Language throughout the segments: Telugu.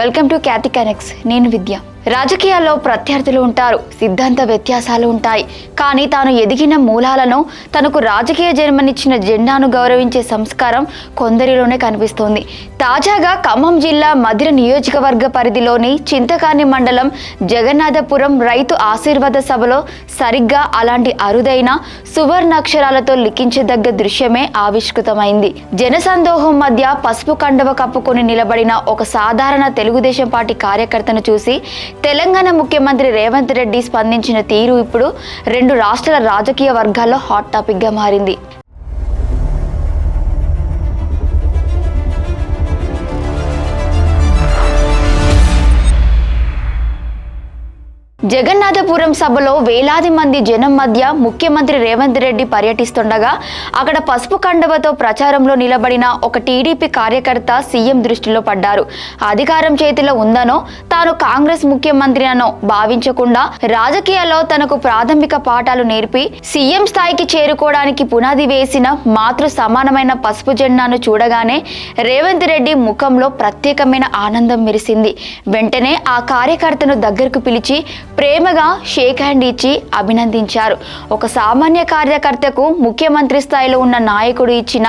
Welcome to Khyati connects. నేను విద్య. రాజకీయాల్లో ప్రత్యర్థులు ఉంటారు, సిద్ధాంత వ్యత్యాసాలు ఉంటాయి. కానీ తాను ఎదిగిన మూలాలను, తనకు రాజకీయ జన్మనిచ్చిన జెండాను గౌరవించే సంస్కారం కొందరిలోనే కనిపిస్తోంది. తాజాగా ఖమ్మం జిల్లా మధిర నియోజకవర్గ పరిధిలోని చింతకాని మండలం జగన్నాథపురం రైతు ఆశీర్వాద సభలో సరిగ్గా అలాంటి అరుదైన సువర్ణాక్షరాలతో లిఖించదగ్గ దృశ్యమే ఆవిష్కృతమైంది. జనసందోహం మధ్య పసుపు కండవ కప్పుకొని నిలబడిన ఒక సాధారణ తెలుగుదేశం పార్టీ కార్యకర్తను చూసి తెలంగాణ ముఖ్యమంత్రి రేవంత్ రెడ్డి స్పందించిన తీరు ఇప్పుడు 2 రాష్ట్రాల రాజకీయ వర్గాల్లో హాట్ టాపిక్ గా మారింది. జగన్నాథపురం సభలో వేలాది మంది జనం మధ్య ముఖ్యమంత్రి రేవంత్ రెడ్డి పర్యటిస్తుండగా అక్కడ పసుపు కండవతో ప్రచారంలో నిలబడిన ఒక టీడీపీ కార్యకర్త సీఎం దృష్టిలో పడ్డారు. అధికారం చేతిలో ఉందనో, తాను కాంగ్రెస్ ముఖ్యమంత్రినో భావించకుండా రాజకీయాల్లో తనకు ప్రాథమిక పాఠాలు నేర్పి సీఎం స్థాయికి చేరుకోవడానికి పునాది వేసిన మాతృ సమానమైన పసుపు జెండాను చూడగానే రేవంత్ రెడ్డి ముఖంలో ప్రత్యేకమైన ఆనందం మెరిసింది. వెంటనే ఆ కార్యకర్తను దగ్గరకు పిలిచి ప్రేమగా షేక్ హ్యాండ్ ఇచ్చి అభినందించారు. ఒక సామాన్య కార్యకర్తకు ముఖ్యమంత్రి స్థాయిలో ఉన్న నాయకుడు ఇచ్చిన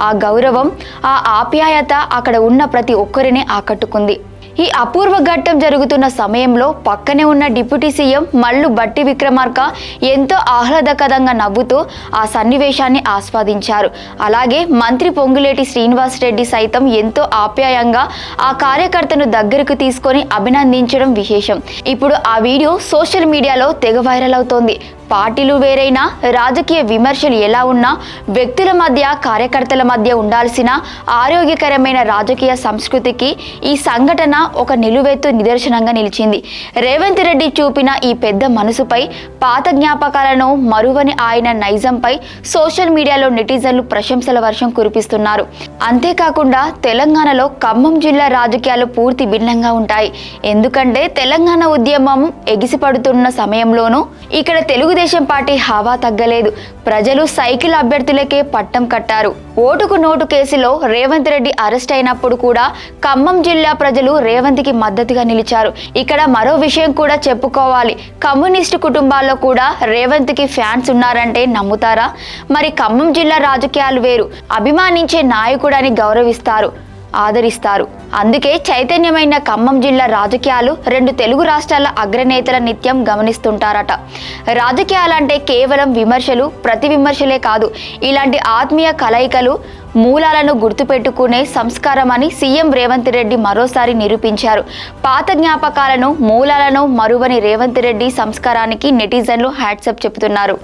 ఆ గౌరవం, ఆ ఆప్యాయత అక్కడ ఉన్న ప్రతి ఒక్కరిని ఆకట్టుకుంది. ఈ అపూర్వ ఘట్టం జరుగుతున్న సమయంలో పక్కనే ఉన్న డిప్యూటీ సీఎం మల్లు బట్టి విక్రమార్క ఎంతో ఆహ్లాదకరంగా నవ్వుతూ ఆ సన్నివేశాన్ని ఆస్వాదించారు. అలాగే మంత్రి పొంగులేటి శ్రీనివాస్ రెడ్డి సైతం ఎంతో ఆప్యాయంగా ఆ కార్యకర్తను దగ్గరకు తీసుకొని అభినందించడం విశేషం. ఇప్పుడు ఆ వీడియో సోషల్ మీడియాలో తెగ వైరల్ అవుతోంది. పార్టీలు వేరైనా, రాజకీయ విమర్శలు ఎలా ఉన్నా, వ్యక్తుల మధ్య, కార్యకర్తల మధ్య ఉండాల్సిన ఆరోగ్యకరమైన రాజకీయ సంస్కృతికి ఈ సంఘటన ఒక నిలువెత్తు నిదర్శనంగా నిలిచింది. రేవంత్ రెడ్డి చూపిన ఈ పెద్ద మనసుపై, పాత జ్ఞాపకాలను మరువని ఆయన నైజంపై సోషల్ మీడియాలో నెటిజన్లు ప్రశంసల వర్షం కురిపిస్తున్నారు. అంతేకాకుండా తెలంగాణలో ఖమ్మం జిల్లా రాజకీయాలు పూర్తి భిన్నంగా ఉంటాయి. ఎందుకంటే తెలంగాణ ఉద్యమం ఎగిసిపడుతున్న సమయంలోనూ ఇక్కడ తెలుగుదేశం పార్టీ హవా తగ్గలేదు. ప్రజలు సైకిల్ అభ్యర్థులకే పట్టం కట్టారు. ఓటుకు నోటు కేసులో రేవంత్ రెడ్డి అరెస్ట్ అయినప్పుడు కూడా ఖమ్మం జిల్లా ప్రజలు రేవంత్కి మద్దతుగా నిలిచారు. ఇక్కడ మరో విషయం కూడా చెప్పుకోవాలి. కమ్యూనిస్టు కుటుంబాల్లో కూడా రేవంత్కి ఫ్యాన్స్ ఉన్నారంటే నమ్ముతారా? మరి ఖమ్మం జిల్లా రాజకీయాలు వేరు. అభిమానించే నాయకుడని గౌరవిస్తారు, ఆదరిస్తారు. అందుకే చైతన్యమైన ఖమ్మం జిల్లా రాజకీయాలు 2 తెలుగు రాష్ట్రాల అగ్రనేతల నిత్యం గమనిస్తుంటారట. రాజకీయాలంటే కేవలం విమర్శలు, ప్రతి విమర్శలే కాదు, ఇలాంటి ఆత్మీయ కలయికలు, మూలాలను గుర్తుపెట్టుకునే సంస్కారం అని సీఎం రేవంత్ రెడ్డి మరోసారి నిరూపించారు. పాత జ్ఞాపకాలను, మూలాలను మరువని రేవంత్ రెడ్డి సంస్కారానికి నెటిజన్లు హ్యాట్సప్ చెబుతున్నారు.